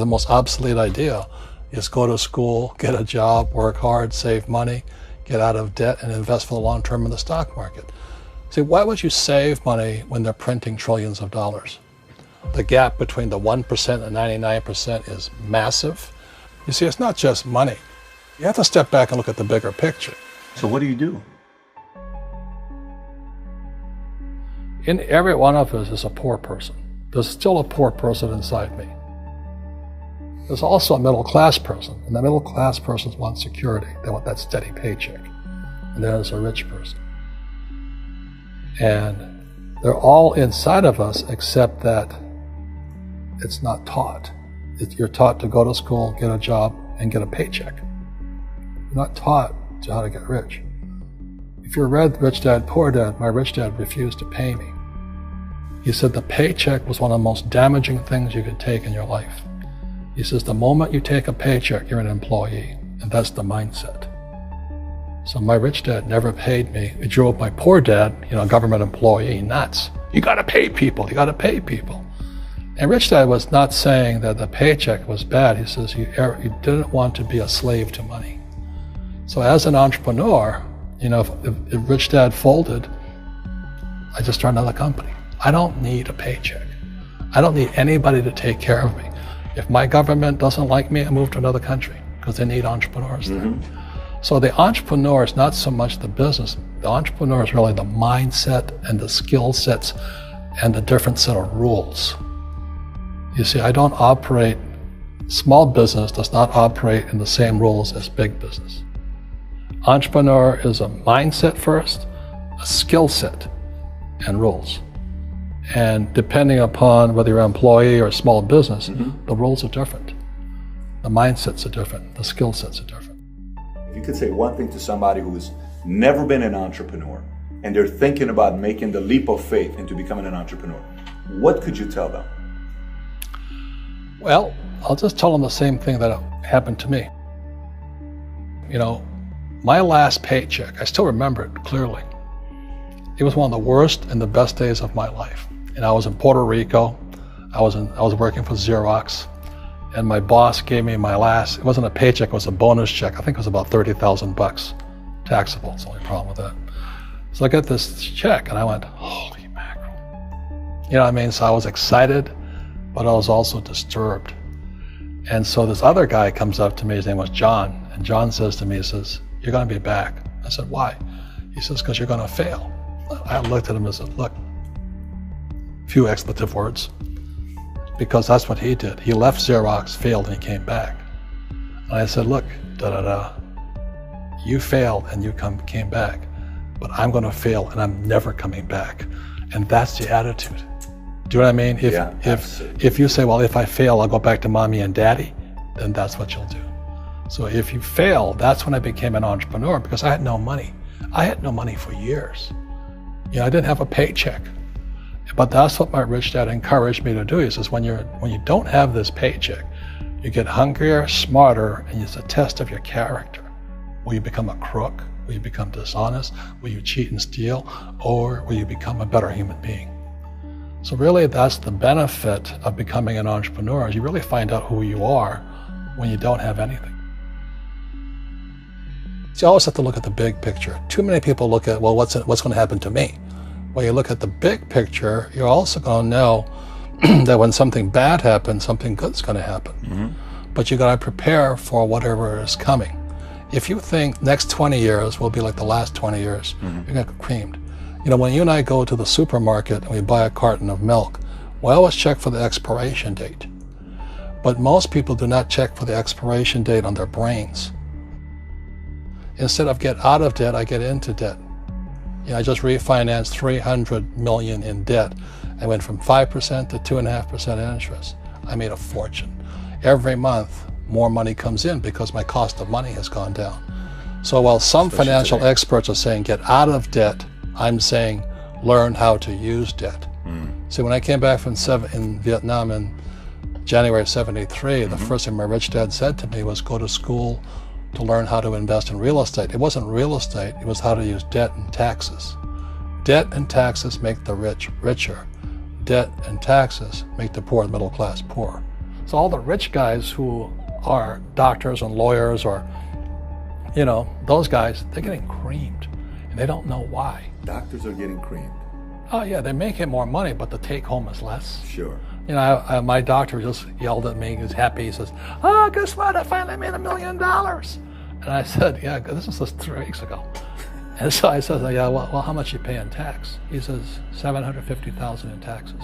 The most obsolete idea is go to school, get a job, work hard, save money, get out of debt, and invest for the long term in the stock market. See, why would you save money when they're printing trillions of dollars? The gap between the 1% and 99% is massive. You see, it's not just money. You have to step back and look at the bigger picture. So what do you do? In every one of us is a poor person. There's still a poor person inside me. There's also a middle class person, and the middle class person wants security. They want that steady paycheck. And there's a rich person. And they're all inside of us, except that it's not taught. You're taught to go to school, get a job, and get a paycheck. You're not taught to how to get rich. If you read Rich Dad, Poor Dad, my rich dad refused to pay me. He said the paycheck was one of the most damaging things you could take in your life. He says the moment you take a paycheck, you're an employee, and that's the mindset. So my rich dad never paid me. It drove my poor dad, government employee, nuts. You gotta pay people, you gotta pay people. And Rich Dad was not saying that the paycheck was bad. He says you didn't want to be a slave to money. So as an entrepreneur, if Rich Dad folded, I just started another company. I don't need a paycheck. I don't need anybody to take care of me. If my government doesn't like me, I move to another country because they need entrepreneurs there. So the entrepreneur is not so much the business. The entrepreneur is really the mindset and the skill sets and the different set of rules. You see, I don't operate, small business does not operate in the same rules as big business. Entrepreneur is a mindset first, a skill set, and rules. And depending upon whether you're an employee or a small business, the rules are different. The mindsets are different. The skill sets are different. If you could say one thing to somebody who's never been an entrepreneur and they're thinking about making the leap of faith into becoming an entrepreneur, what could you tell them? Well, I'll just tell them the same thing that happened to me. My last paycheck, I still remember it clearly. It was one of the worst and the best days of my life. And I was in Puerto Rico. I was working for Xerox, and my boss gave me my last, it wasn't a paycheck, it was a bonus check. I think it was about $30,000 taxable. It's the only problem with that. So I got this check and I went, holy mackerel. You know what I mean? So I was excited, but I was also disturbed. And so this other guy comes up to me, his name was John, and John says to me, he says, you're gonna be back. I said, why? He says, because you're gonna fail. I looked at him and said, look, few expletive words, because that's what he did. He left Xerox, failed, and he came back. And I said, look, you failed and you came back, but I'm gonna fail and I'm never coming back. And that's the attitude. Do you know what I mean? If you say, well, if I fail, I'll go back to mommy and daddy, then that's what you'll do. So if you fail, that's when I became an entrepreneur, because I had no money. I had no money for years. I didn't have a paycheck. But that's what my rich dad encouraged me to do. He says, when you don't have this paycheck, you get hungrier, smarter, and it's a test of your character. Will you become a crook? Will you become dishonest? Will you cheat and steal? Or will you become a better human being? So really, that's the benefit of becoming an entrepreneur, is you really find out who you are when you don't have anything. So you always have to look at the big picture. Too many people look at, well, what's going to happen to me? When you look at the big picture, you're also going to know that when something bad happens, something good's going to happen. But you got to prepare for whatever is coming. If you think next 20 years will be like the last 20 years, you're going to get creamed. When you and I go to the supermarket and we buy a carton of milk, we always check for the expiration date. But most people do not check for the expiration date on their brains. Instead of get out of debt, I get into debt. I just refinanced $300 million in debt. I went from 5% to 2.5% interest. I made a fortune. Every month, more money comes in because my cost of money has gone down. So while some financial experts are saying get out of debt, I'm saying learn how to use debt. See, when I came back from in Vietnam in January of '73, the first thing my rich dad said to me was go to school to learn how to invest in real estate. It wasn't real estate, it was how to use debt and taxes. Debt and taxes make the rich richer. Debt and taxes make the poor, the middle class, poor. So all the rich guys who are doctors and lawyers or, those guys, they're getting creamed and they don't know why. Doctors are getting creamed. Oh yeah, they're making more money, but the take home is less. Sure. My doctor just yelled at me. He was happy. He says, "Oh, guess what? I finally made $1 million." And I said, "Yeah, this was just 3 weeks ago." And so I said, "Yeah, well, how much you pay in tax?" He says, $750,000 in taxes.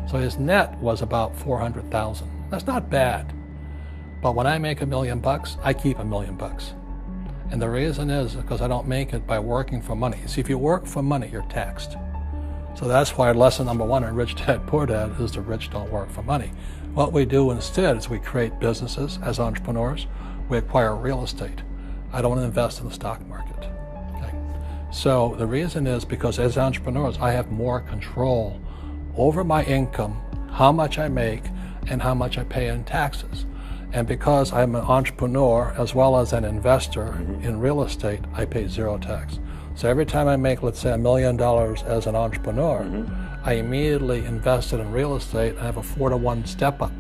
So his net was about $400,000. That's not bad. But when I make $1 million, I keep $1 million. And the reason is because I don't make it by working for money. See, if you work for money, you're taxed. So that's why lesson number 1 in Rich Dad, Poor Dad is the rich don't work for money. What we do instead is we create businesses as entrepreneurs. We acquire real estate. I don't invest in the stock market. Okay? So the reason is because as entrepreneurs, I have more control over my income, how much I make, and how much I pay in taxes. And because I'm an entrepreneur as well as an investor in real estate, I pay 0 tax. So every time I make, let's say, $1 million as an entrepreneur, I immediately invested in real estate. I have a 4-to-1 step up.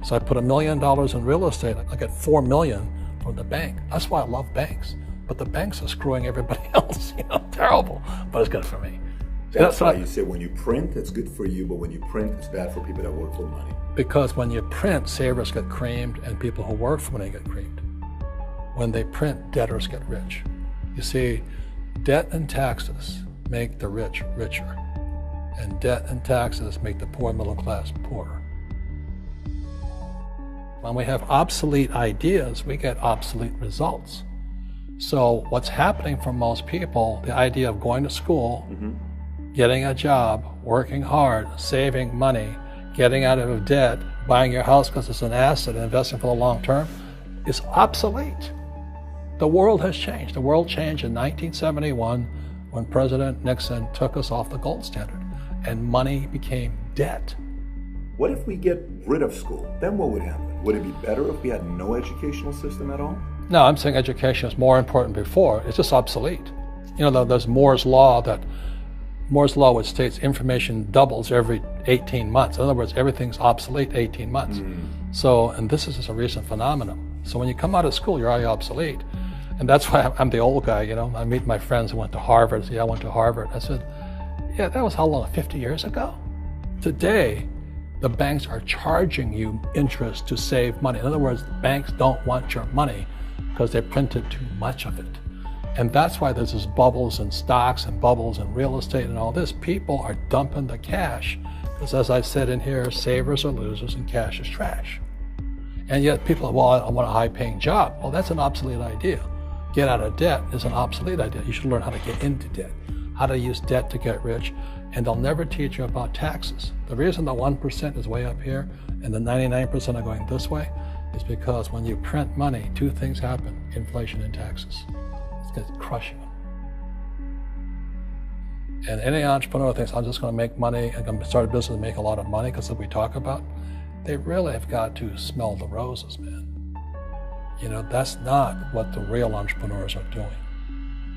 So I put $1 million in real estate, I get $4 million from the bank. That's why I love banks. But the banks are screwing everybody else, terrible, but it's good for me. That's why you say when you print, it's good for you, but when you print, it's bad for people that work for money. Because when you print, savers get creamed and people who work for money get creamed. When they print, debtors get rich. You see, debt and taxes make the rich richer, and debt and taxes make the poor middle class poorer. When we have obsolete ideas, we get obsolete results. So what's happening for most people, the idea of going to school, getting a job, working hard, saving money, getting out of debt, buying your house because it's an asset, and investing for the long term, is obsolete. The world has changed. The world changed in 1971 when President Nixon took us off the gold standard and money became debt. What if we get rid of school? Then what would happen? Would it be better if we had no educational system at all? No, I'm saying education is more important before. It's just obsolete. There's Moore's Law which states information doubles every 18 months. In other words, everything's obsolete 18 months. So, and this is just a recent phenomenon. So when you come out of school, you're already obsolete. And that's why I'm the old guy, I meet my friends who went to Harvard. I went to Harvard. I said, yeah, that was how long, 50 years ago? Today, the banks are charging you interest to save money. In other words, banks don't want your money because they printed too much of it. And that's why there's this bubbles in stocks and bubbles in real estate and all this. People are dumping the cash because, as I said in here, savers are losers and cash is trash. And yet people are, well, I want a high-paying job. Well, that's an obsolete idea. Get out of debt is an obsolete idea. You should learn how to get into debt, how to use debt to get rich, and they'll never teach you about taxes. The reason the 1% is way up here and the 99% are going this way is because when you print money, 2 things happen: inflation and taxes. It's crushing them. And any entrepreneur thinks, I'm just going to make money, I'm going to start a business and make a lot of money because of what we talk about. They really have got to smell the roses, man. That's not what the real entrepreneurs are doing.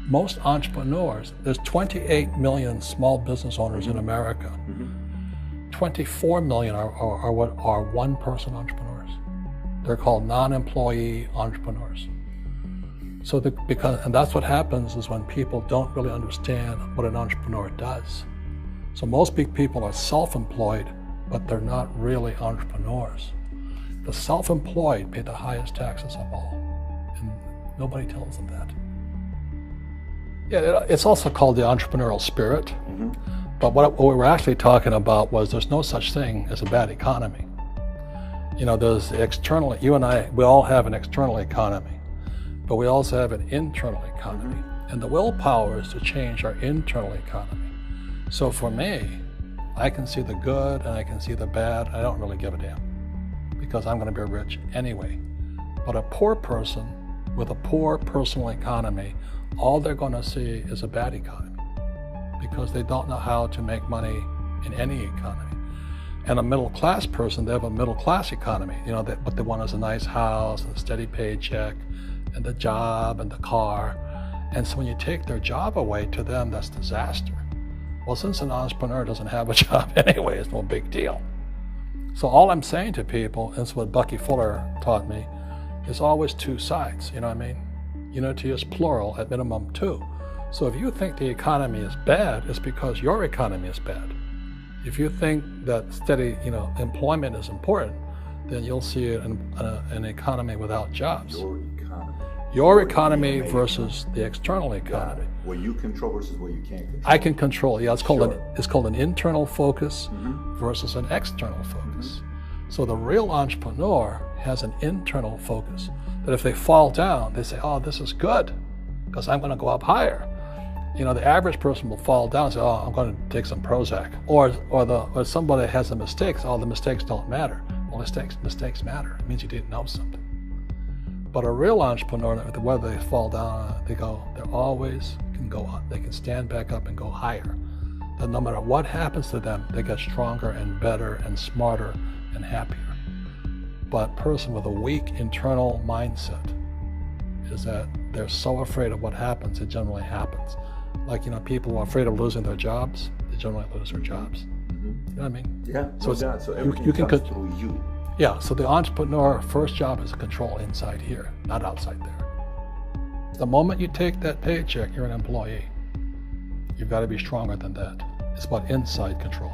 Most entrepreneurs, there's 28 million small business owners in America. 24 million are what are one-person entrepreneurs. They're called non-employee entrepreneurs. So and that's what happens is when people don't really understand what an entrepreneur does. So most big people are self-employed, but they're not really entrepreneurs. The self-employed pay the highest taxes of all, and nobody tells them that. Yeah, it's also called the entrepreneurial spirit, but what we were actually talking about was there's no such thing as a bad economy. There's external, you and I, we all have an external economy, but we also have an internal economy, and the willpower is to change our internal economy. So for me, I can see the good and I can see the bad. I don't really give a damn because I'm going to be rich anyway. But a poor person with a poor personal economy, all they're going to see is a bad economy because they don't know how to make money in any economy. And a middle class person, they have a middle class economy. What they want is a nice house and a steady paycheck and the job and the car. And so when you take their job away, to them, that's disaster. Well, since an entrepreneur doesn't have a job anyway, it's no big deal. So all I'm saying to people, and it's what Bucky Fuller taught me, is always two sides, you know what I mean? Unity is plural, at minimum two. So if you think the economy is bad, it's because your economy is bad. If you think that steady, employment is important, then you'll see an economy without jobs. Your economy versus the external economy. What you control versus what you can't control. I can control. Yeah, it's called an internal focus versus an external focus. So the real entrepreneur has an internal focus. That if they fall down, they say, "Oh, this is good, because I'm going to go up higher." The average person will fall down and say, "Oh, I'm going to take some Prozac," or somebody has a mistake. So, "Oh, the mistakes don't matter." Well, mistakes matter. It means you didn't know something. But a real entrepreneur, whether they fall down, they always can go up. They can stand back up and go higher. That no matter what happens to them, they get stronger and better and smarter and happier. But a person with a weak internal mindset is that they're so afraid of what happens, it generally happens. Like, people who are afraid of losing their jobs, they generally lose their jobs. You know what I mean? Yeah, so everything comes through you. Yeah, so the entrepreneur first job is to control inside here, not outside there. The moment you take that paycheck, you're an employee. You've got to be stronger than that. It's about inside control.